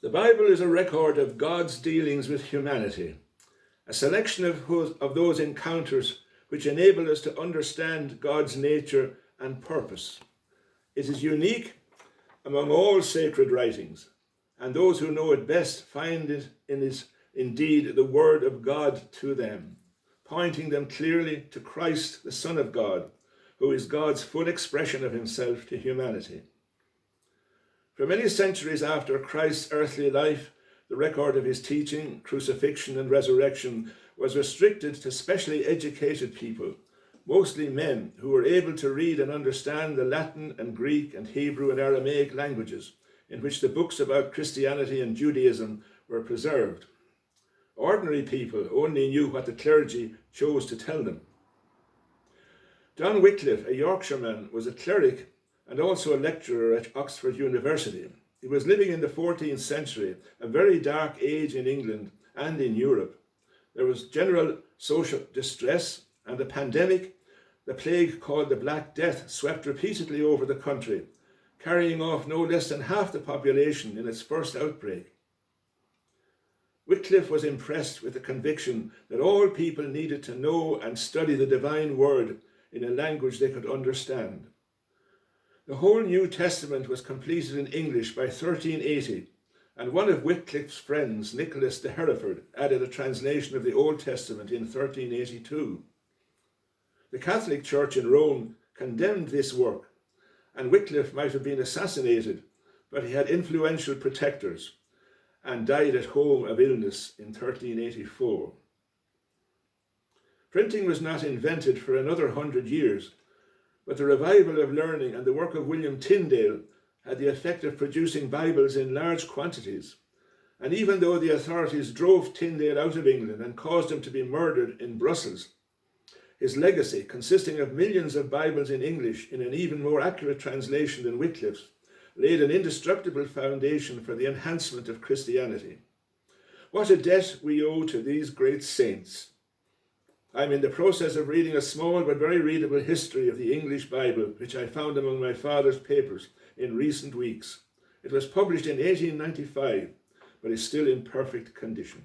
The Bible is a record of God's dealings with humanity, a selection of those encounters which enable us to understand God's nature and purpose. It is unique among all sacred writings, and those who know it best find it indeed the Word of God to them, pointing them clearly to Christ, the Son of God, who is God's full expression of himself to humanity. For many centuries after Christ's earthly life, the record of his teaching, crucifixion, and resurrection was restricted to specially educated people, mostly men who were able to read and understand the Latin and Greek and Hebrew and Aramaic languages in which the books about Christianity and Judaism were preserved. Ordinary people only knew what the clergy chose to tell them. John Wycliffe, a Yorkshireman, was a cleric and also a lecturer at Oxford University. He was living in the 14th century, a very dark age in England and in Europe. There was general social distress, and a pandemic, the plague called the Black Death, swept repeatedly over the country, carrying off no less than half the population in its first outbreak. Wycliffe was impressed with the conviction that all people needed to know and study the divine word in a language they could understand. The whole New Testament was completed in English by 1380, and one of Wycliffe's friends, Nicholas de Hereford, added a translation of the Old Testament in 1382. The Catholic Church in Rome condemned this work, and Wycliffe might have been assassinated, but he had influential protectors and died at home of illness in 1384. Printing was not invented for another 100 years, but the revival of learning and the work of William Tyndale had the effect of producing Bibles in large quantities. And even though the authorities drove Tyndale out of England and caused him to be murdered in Brussels, his legacy, consisting of millions of Bibles in English in an even more accurate translation than Wycliffe's, laid an indestructible foundation for the enhancement of Christianity. What a debt we owe to these great saints. I'm in the process of reading a small but very readable history of the English Bible, which I found among my father's papers in recent weeks. It was published in 1895, but is still in perfect condition.